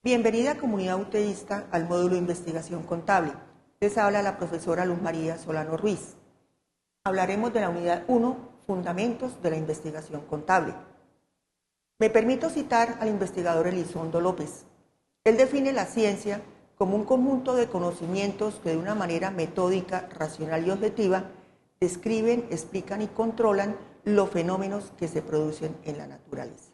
Bienvenida comunidad UTEísta al módulo de investigación contable. Les habla la profesora Luz María Solano Ruiz. Hablaremos de la unidad 1, Fundamentos de la Investigación Contable. Me permito citar al investigador Elizondo López. Él define la ciencia como un conjunto de conocimientos que de una manera metódica, racional y objetiva describen, explican y controlan los fenómenos que se producen en la naturaleza.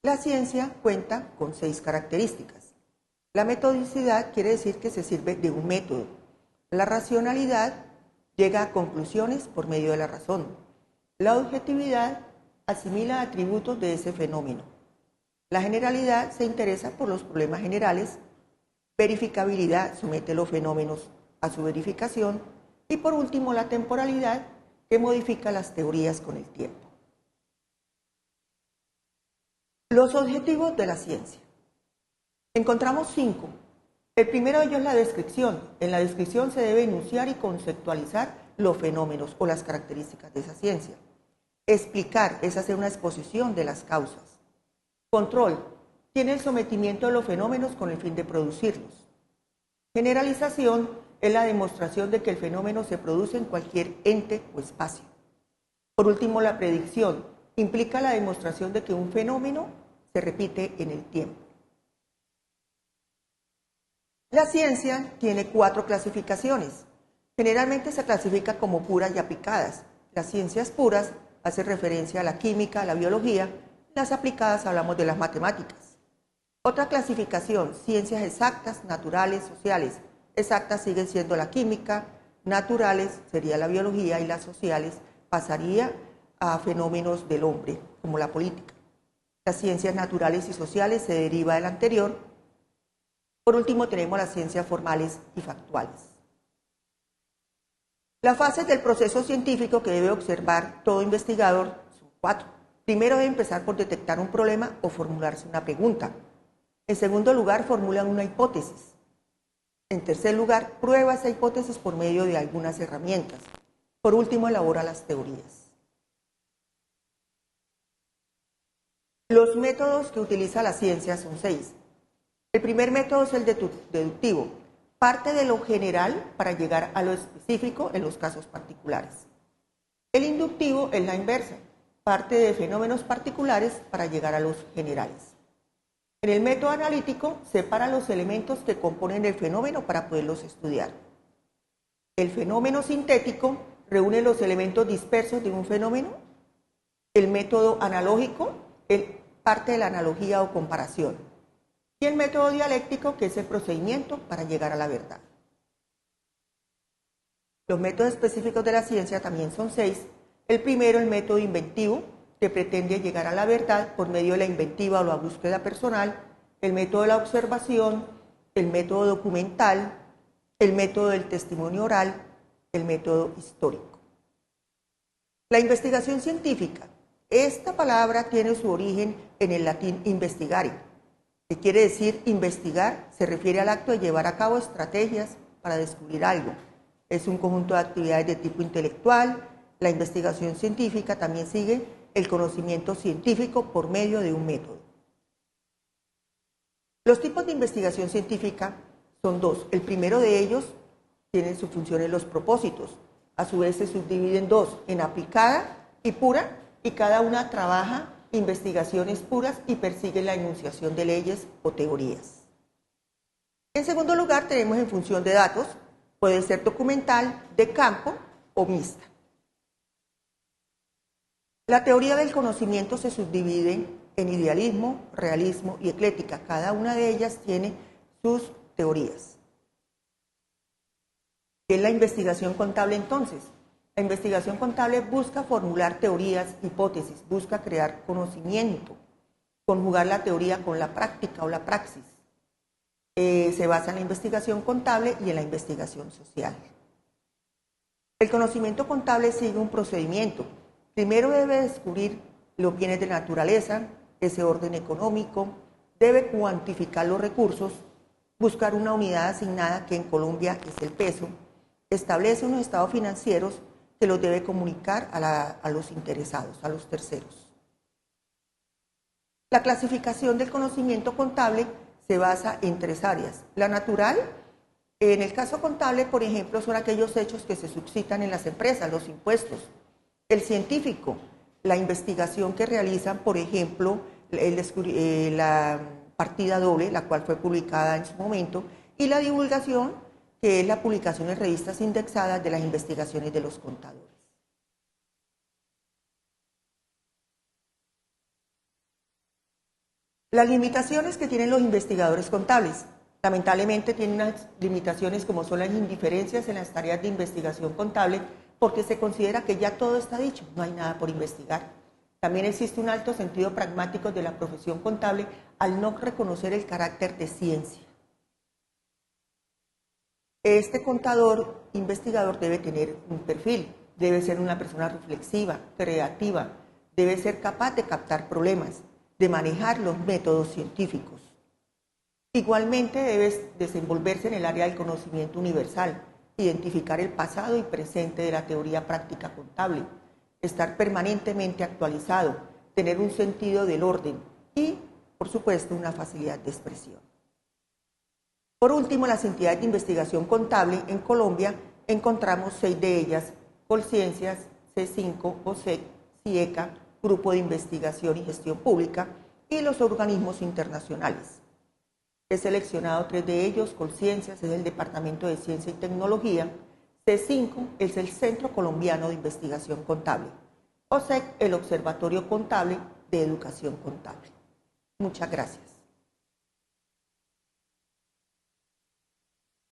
La ciencia cuenta con 6 características. La metodicidad quiere decir que se sirve de un método. La racionalidad llega a conclusiones por medio de la razón. La objetividad asimila atributos de ese fenómeno. La generalidad se interesa por los problemas generales. Verificabilidad somete los fenómenos a su verificación. Y por último, la temporalidad que modifica las teorías con el tiempo. Los objetivos de la ciencia. Encontramos 5. El primero de ellos es la descripción. En la descripción se debe enunciar y conceptualizar los fenómenos o las características de esa ciencia. Explicar es hacer una exposición de las causas. Control tiene el sometimiento de los fenómenos con el fin de producirlos. Generalización es la demostración de que el fenómeno se produce en cualquier ente o espacio. Por último, la predicción implica la demostración de que un fenómeno se repite en el tiempo. La ciencia tiene 4 clasificaciones. Generalmente se clasifica como puras y aplicadas. Las ciencias puras hacen referencia a la química, a la biología. Las aplicadas hablamos de las matemáticas. Otra clasificación, ciencias exactas, naturales, sociales. Exactas siguen siendo la química, naturales sería la biología y las sociales pasaría a fenómenos del hombre, como la política. Las ciencias naturales y sociales se deriva del anterior. Por último, tenemos las ciencias formales y factuales. Las fases del proceso científico que debe observar todo investigador son 4. Primero debe empezar por detectar un problema o formularse una pregunta. En segundo lugar, formula una hipótesis. En tercer lugar, prueba esa hipótesis por medio de algunas herramientas. Por último, elabora las teorías. Los métodos que utiliza la ciencia son 6. El primer método es el deductivo. Parte de lo general para llegar a lo específico en los casos particulares. El inductivo es la inversa. Parte de fenómenos particulares para llegar a los generales. En el método analítico, separa los elementos que componen el fenómeno para poderlos estudiar. El fenómeno sintético reúne los elementos dispersos de un fenómeno. El método analógico parte de la analogía o comparación. Y el método dialéctico, que es el procedimiento para llegar a la verdad. Los métodos específicos de la ciencia también son 6. El primero, el método inventivo, que pretende llegar a la verdad por medio de la inventiva o la búsqueda personal, el método de la observación, el método documental, el método del testimonio oral, el método histórico. La investigación científica. Esta palabra tiene su origen en el latín investigare, que quiere decir investigar, se refiere al acto de llevar a cabo estrategias para descubrir algo. Es un conjunto de actividades de tipo intelectual. La investigación científica también sigue el conocimiento científico por medio de un método. Los tipos de investigación científica son 2. El primero de ellos tiene su función en los propósitos. A su vez se subdividen en 2, en aplicada y pura, y cada una trabaja investigaciones puras y persigue la enunciación de leyes o teorías. En segundo lugar, tenemos en función de datos, puede ser documental, de campo o mixta. La teoría del conocimiento se subdivide en idealismo, realismo y ecléctica. Cada una de ellas tiene sus teorías. ¿Qué es la investigación contable entonces? La investigación contable busca formular teorías, hipótesis, busca crear conocimiento, conjugar la teoría con la práctica o la praxis. Se basa en la investigación contable y en la investigación social. El conocimiento contable sigue un procedimiento. Primero debe descubrir los bienes de naturaleza, ese orden económico, debe cuantificar los recursos, buscar una unidad asignada que en Colombia es el peso, establece unos estados financieros que los debe comunicar a los interesados, a los terceros. La clasificación del conocimiento contable se basa en 3 áreas. La natural, en el caso contable, por ejemplo, son aquellos hechos que se suscitan en las empresas, los impuestos. El científico, la investigación que realizan, por ejemplo, la partida doble, la cual fue publicada en su momento, y la divulgación, que es la publicación en revistas indexadas de las investigaciones de los contadores. Las limitaciones que tienen los investigadores contables. Lamentablemente tienen unas limitaciones como son las indiferencias en las tareas de investigación contable, porque se considera que ya todo está dicho, no hay nada por investigar. También existe un alto sentido pragmático de la profesión contable al no reconocer el carácter de ciencia. Este contador investigador debe tener un perfil, debe ser una persona reflexiva, creativa, debe ser capaz de captar problemas, de manejar los métodos científicos. Igualmente debe desenvolverse en el área del conocimiento universal, identificar el pasado y presente de la teoría práctica contable, estar permanentemente actualizado, tener un sentido del orden y, por supuesto, una facilidad de expresión. Por último, las entidades de investigación contable en Colombia encontramos 6 de ellas: Colciencias, C5, OSEC, CIECA, Grupo de Investigación y Gestión Pública, y los organismos internacionales. He seleccionado 3 de ellos. Colciencias es el Departamento de Ciencia y Tecnología, C5 es el Centro Colombiano de Investigación Contable, OSEC el Observatorio Contable de Educación Contable. Muchas gracias.